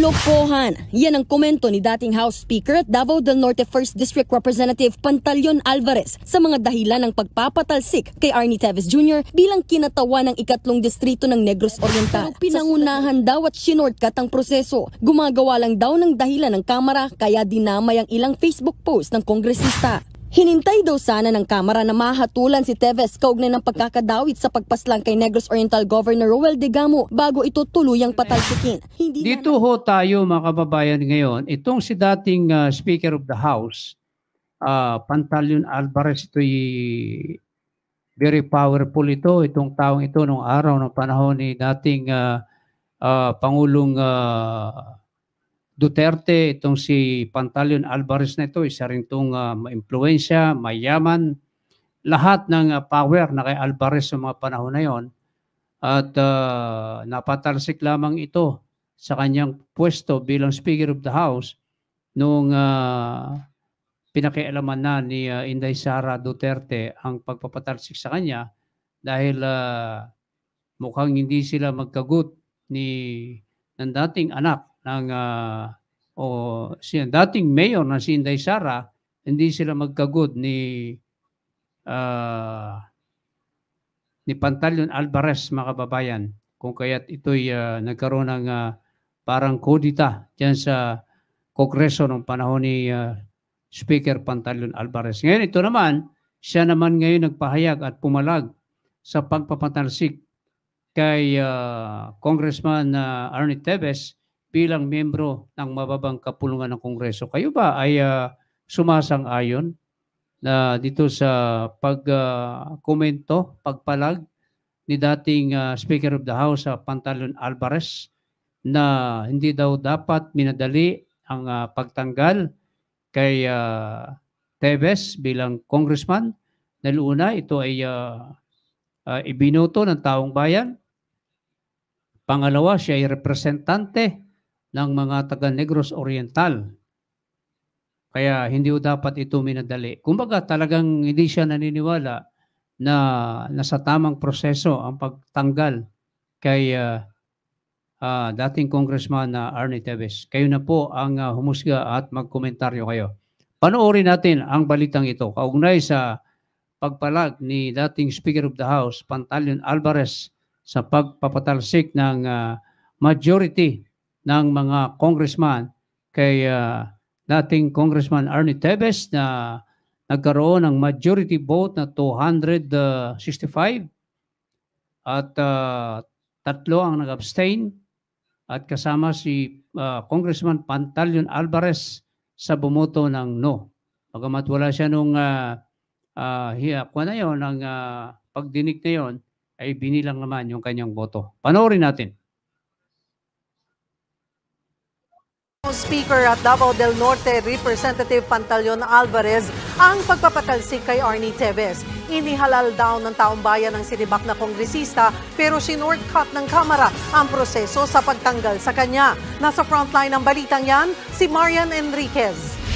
Kalokohan! Yan ang komento ni dating House Speaker at Davao del Norte 1st District Representative Pantaleon Alvarez sa mga dahilan ng pagpapatalsik kay Arnie Teves Jr. bilang kinatawa ng ikatlong distrito ng Negros Oriental. Pero pinangunahan daw at shinortcut ang proseso. Gumagawa lang daw ng dahilan ng Kamara kaya dinamay ang ilang Facebook post ng kongresista. Hinintay daw sana ng Kamara na mahatulan si Teves kaugnay ng pagkakadawit sa pagpaslang kay Negros Oriental Governor Roel Degamo bago ito tuluyang patalsikin. Dito ho tayo mga kababayan ngayon, itong si dating Speaker of the House, Pantaleon Alvarez, ito'y very powerful itong taong ito nung araw ng panahon ni dating Pangulong Duterte. Itong si Pantaleon Alvarez na ito, isa rin itong maimpluwensya, mayaman, lahat ng power na kay Alvarez sa mga panahon na yon. At napatalsik lamang ito sa kanyang pwesto bilang Speaker of the House nung pinakialaman na ni Inday Sara Duterte ang pagpapatalsik sa kanya dahil mukhang hindi sila magkagut ng dating anak ng dating mayor na si Inday Sara, hindi sila magkagut ni Pantaleon Alvarez, mga kababayan, kung kaya't ito'y nagkaroon ng parang kudita dyan sa Kongreso ng panahon ni Speaker Pantaleon Alvarez. Ngayon ito naman, siya naman ngayon nagpahayag at pumalag sa pagpapatalsik kay Congressman Arnie Teves bilang miyembro ng mababang kapulungan ng Kongreso. Kayo ba ay sumasang-ayon na dito sa pagkomento, pagpalag ni dating Speaker of the House, Pantaleon Alvarez, na hindi daw dapat minadali ang pagtanggal kay Teves bilang congressman? Dahil una, ito ay ibinoto ng taong bayan. Pangalawa, siya ay representante ng mga taga Negros Oriental. Kaya hindi dapat ito minadali. Kumbaga talagang hindi siya naniniwala na nasa tamang proseso ang pagtanggal kay dating Congressman Arnie Teves. Kayo na po ang humusga at magkomentaryo kayo. Panoorin natin ang balitang ito kaugnay sa pagpalag ni dating Speaker of the House, Pantaleon Alvarez, sa pagpapatalsik ng majority ng mga congressman kay dating Congressman Arnie Teves na nagkaroon ng majority vote na 265 at tatlo ang nag-abstain at kasama si Congressman Pantaleon Alvarez sa bumoto ng no. Bagamat wala siya nung pagdinig na yon, ay binilang naman yung kanyang boto. Panoorin natin. Speaker at Davao del Norte Representative Pantaleon Alvarez ang pagpapatalsik kay Arnie Teves. Inihalal daw ng taong bayan ng sinibak na kongresista pero sinortcut ng Kamara ang proseso sa pagtanggal sa kanya. Nasa frontline ng balitang yan, si Marian Enriquez.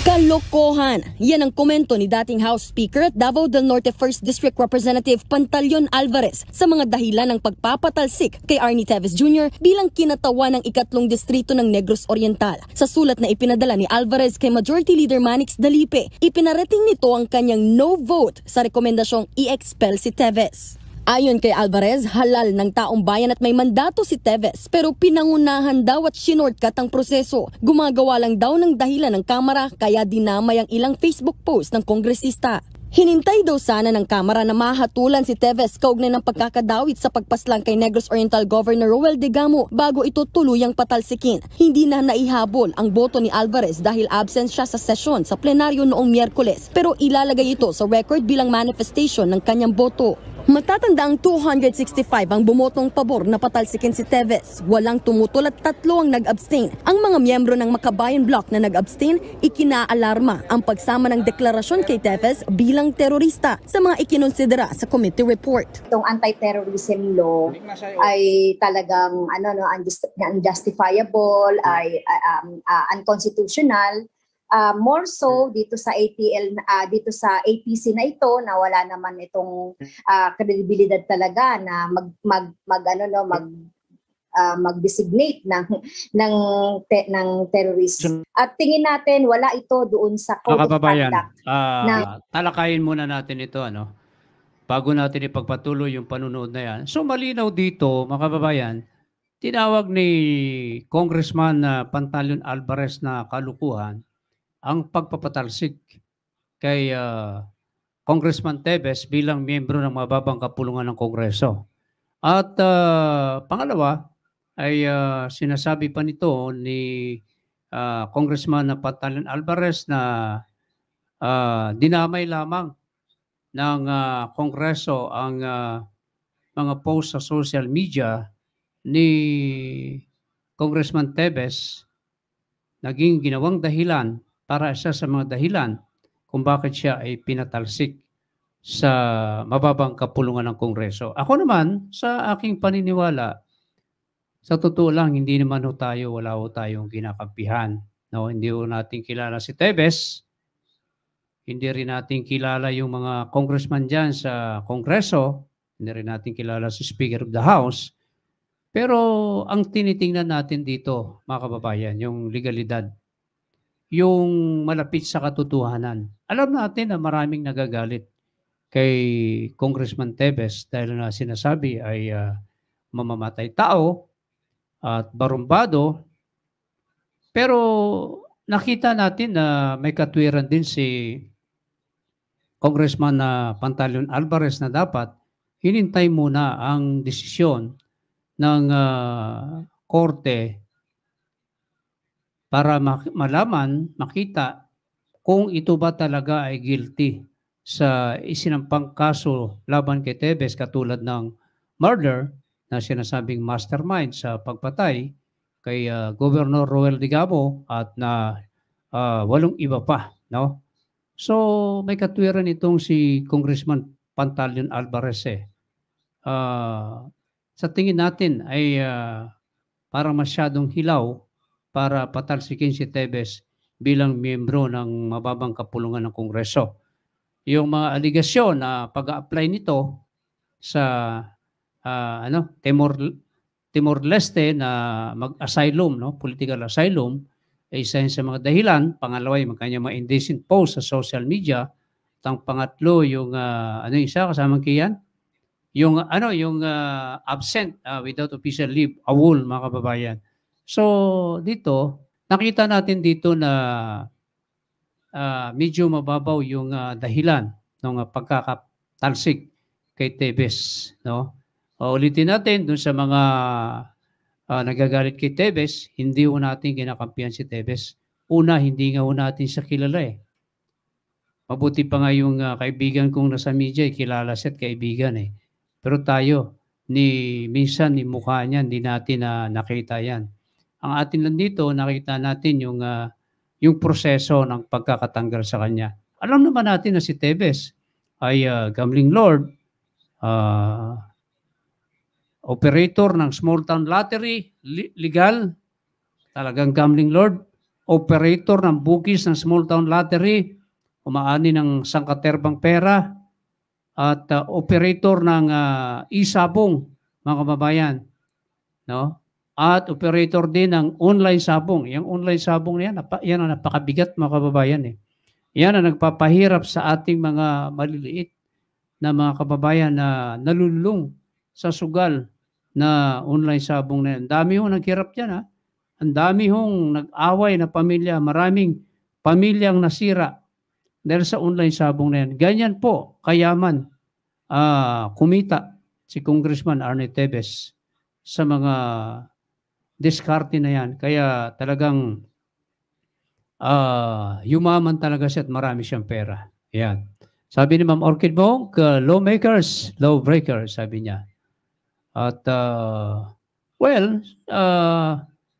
Kalokohan! Yan ang komento ni dating House Speaker at Davao del Norte 1st District Representative Pantaleon Alvarez sa mga dahilan ng pagpapatalsik kay Arnie Teves Jr. bilang kinatawa ng ikatlong distrito ng Negros Oriental. Sa sulat na ipinadala ni Alvarez kay Majority Leader Manix Dalipe, ipinarating nito ang kanyang no vote sa rekomendasyong i-expel si Teves. Ayon kay Alvarez, halal ng taong bayan at may mandato si Teves pero pinangunahan daw at shinortcut ang proseso. Gumagawa lang daw ng dahilan ng Kamara kaya dinamay ang ilang Facebook post ng kongresista. Hinintay daw sana ng Kamara na mahatulan si Teves kaugnay ng pagkakadawit sa pagpaslang kay Negros Oriental Governor Roel Degamo bago ito tuluyang patalsikin. Hindi na naihabol ang boto ni Alvarez dahil absent siya sa sesyon sa plenaryo noong Miyerkules pero ilalagay ito sa record bilang manifestation ng kanyang boto. Matatanda ang 265 ang bumotong pabor na patalsikin si Teves. Walang tumutol at 3 ang nag-abstain. Ang mga miyembro ng Makabayan Bloc na nag-abstain, ikinaalarma ang pagsama ng deklarasyon kay Teves bilang terorista sa mga ikinonsidera sa committee report. Itong anti-terrorism law ay talagang unjustifiable, ay unconstitutional. More so dito sa ATL, dito sa APC na ito na wala naman itong kredibilidad talaga na mag-designate ng terrorist. At tingin natin wala ito doon sa code of conduct. Talakayin muna natin ito, ano? Bago natin ipagpatuloy yung panunood na yan. So malinaw dito, mga kababayan, tinawag ni Congressman Pantaleon Alvarez na kalukuhan ang pagpapatalsik kay Congressman Teves bilang miyembro ng mababang kapulungan ng Kongreso. At pangalawa ay sinasabi pa nito ni Congressman Pantaleon Alvarez na dinamay lamang ng Kongreso ang mga post sa social media ni Congressman Teves naging ginawang dahilan para isa sa mga dahilan kung bakit siya ay pinatalsik sa mababang kapulungan ng Kongreso. Ako naman, sa aking paniniwala, sa totoo lang, hindi naman wala ho tayong kinakampihan. No? Hindi ho natin kilala si Teves, hindi rin natin kilala yung mga congressman dyan sa Kongreso, hindi rin natin kilala si Speaker of the House. Pero ang tinitingnan natin dito, mga kababayan, yung legalidad, yung malapit sa katotohanan. Alam natin na maraming nagagalit kay Congressman Teves dahil na sinasabi ay mamamatay tao at barumbado. Pero nakita natin na may katwiran din si Congressman Pantaleon Alvarez na dapat hinintay muna ang desisyon ng korte para malaman, makita kung ito ba talaga ay guilty sa isinampang kaso laban kay Teves katulad ng murder na sinasabing mastermind sa pagpatay kay Governor Roel Digamo at na 8 iba pa, no? So may katwiran itong si Congressman Pantaleon Alvarez sa tingin natin ay parang masyadong hilaw para patalsikin si Teves bilang miyembro ng mababang kapulungan ng Kongreso. Yung mga aligasyon na pag-a-apply nito sa Timor-Leste na mag-asylum, no, political asylum, ay isa sa mga dahilan. Pangalawa, yung kanyang mga indecent post sa social media. At ang pangatlo, yung isa kasamang kiyan? Yung absent without official leave, AWOL, mga kababayan. So dito, nakita natin dito na medyo mababaw yung dahilan ng pagkakatalsik kay Teves, no? Ulitin natin dun sa mga nagagalit kay Teves, hindi ho natin kinakampihan si Teves. Una, hindi nga ho natin siya kilala eh. Mabuti pa nga yung kaibigan kong nasa media, kilala siya at kaibigan eh. Pero tayo, minsan ni mukha niya, hindi natin nakita yan. Ang atin lang dito, nakita natin yung proseso ng pagkakatanggal sa kanya. Alam naman natin na si Teves ay gambling lord, operator ng small town lottery, legal, talagang gambling lord, operator ng bookies ng small town lottery, umaani ng sangkaterbang pera, at operator ng e-sabong, mga kababayan, no? At operator din ng online sabong. Yung online sabong na yan ang napakabigat, mga kababayan eh. Yan ang nagpapahirap sa ating mga maliliit na mga kababayan na nalulung sa sugal na online sabong na yan. Ang dami hong naghirap yan, ha? Ang dami hong nag-away na pamilya, maraming pamilyang nasira dahil sa online sabong na yan. Ganyan po, kayaman, kumita si Congressman Arnie Teves sa mga diskarte na yan. Kaya talagang yumaman talaga siya at marami siyang pera. Yan. Sabi ni Ma'am Orchid Bong, lawmakers, lawbreakers, sabi niya. At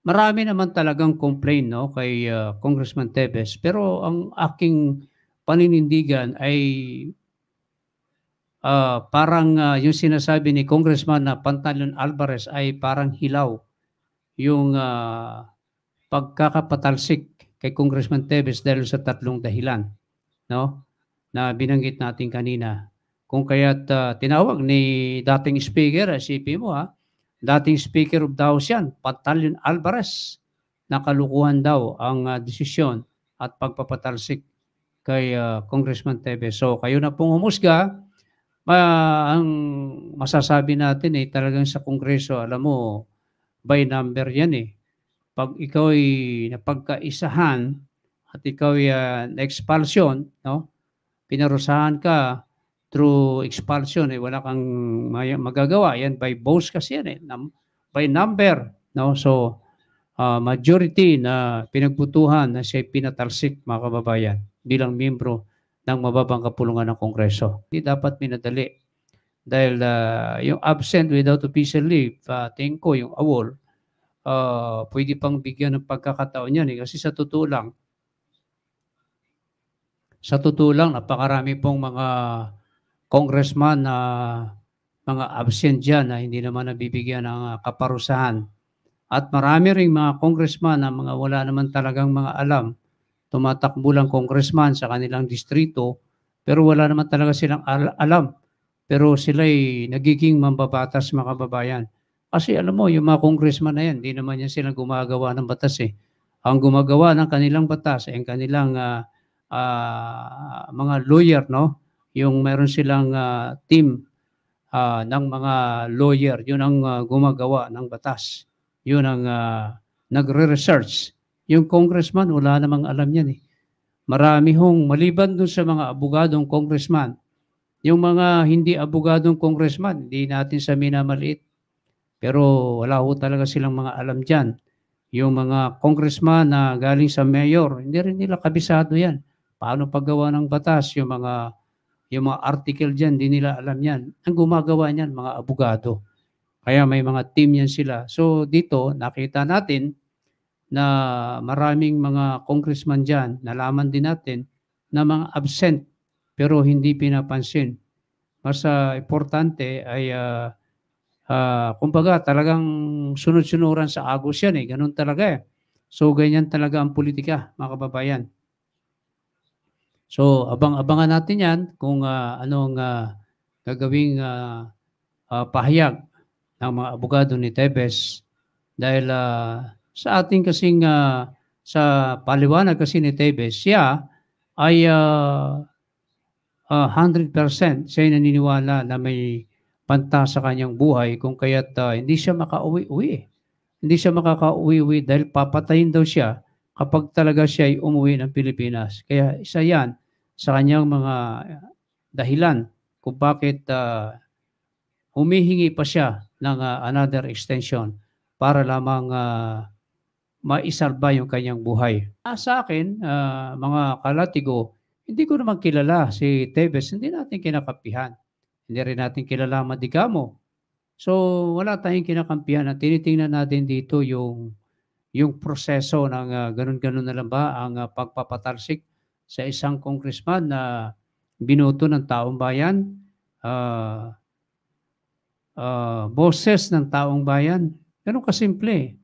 marami naman talagang complain, no, kay Congressman Teves. Pero ang aking paninindigan ay parang yung sinasabi ni Congressman na Pantaleon Alvarez ay parang hilaw yung pagkakapatalsik kay Congressman Teves dahil sa 3 dahilan, no, na binanggit natin kanina. Kung kaya't tinawag ni dating speaker, isipin mo dating Speaker of the House yan, Pantalion Alvarez, nakalukuhan daw ang desisyon at pagpapatalsik kay Congressman Teves. So kayo na pong humusga. Ang masasabi natin talagang sa Kongreso, alam mo, by number yan Pag ikaw ay napagkaisahan at ikaw ay na-expulsion, no? Pinarusahan ka through expulsion, wala kang magagawa. Yan by votes kasi yan by number. No? So, majority na pinagbutuhan na siya pinatalsik, mga kababayan, bilang miyembro ng mababang kapulungan ng Kongreso. Hindi dapat minadali. Dahil yung absent without official leave, tingin ko yung awol, pwede pang bigyan ng pagkakataon yan kasi sa totoo lang, napakarami pong mga congressman na mga absent dyan na hindi naman nabibigyan ng kaparusahan. At marami ring mga congressman na mga wala naman talagang mga alam. Tumatakbo lang congressman sa kanilang distrito pero wala naman talaga silang alam. Pero sila'y nagiging mambabatas, mga kababayan. Kasi alam mo, yung mga congressman na yan, hindi naman yan silang gumagawa ng batas Ang gumagawa ng kanilang batas ay ang kanilang mga lawyer, no? Yung meron silang team ng mga lawyer, yun ang gumagawa ng batas. Yun ang nagre-research. Yung congressman, wala namang alam yan Marami maliban dun sa mga abogadong congressman, yung mga hindi abogadong congressman, hindi natin sa minamaliit. Pero wala talaga silang mga alam dyan. Yung mga congressman na galing sa mayor, hindi rin nila kabisado yan. Paano paggawa ng batas, yung mga article dyan, hindi nila alam yan. Ang gumagawa niyan, mga abogado. Kaya may mga team yan sila. So dito, nakita natin na maraming mga congressman dyan, nalaman din natin na mga absent pero hindi pinapansin. Mas importante ay kumbaga talagang sunod-sunuran sa agos yan ganun talaga So ganyan talaga ang politika, mga kababayan. So abang-abangan natin yan kung anong gagawing pahayag ng mga abogado ni Teves dahil sa ating kasing sa paliwanag kasi ni Teves, siya ay 100% siya naniniwala na may panta sa kanyang buhay kung kaya't hindi siya makauwi-uwi. Hindi siya makakauwi-uwi dahil papatayin daw siya kapag talaga siya ay umuwi ng Pilipinas. Kaya isa yan sa kanyang mga dahilan kung bakit humihingi pa siya ng another extension para lamang maisalba yung kanyang buhay. Sa akin, mga kalatigo, hindi ko naman kilala si Teves, hindi natin kinakampihan. Hindi rin natin kilala Madigamo. So wala tayong kinakampihan at tinitingnan natin dito yung proseso ng ganun-ganun na lang ba ang pagpapatalsik sa isang congressman na binoto ng taong bayan, boses ng taong bayan. Ganun kasimple.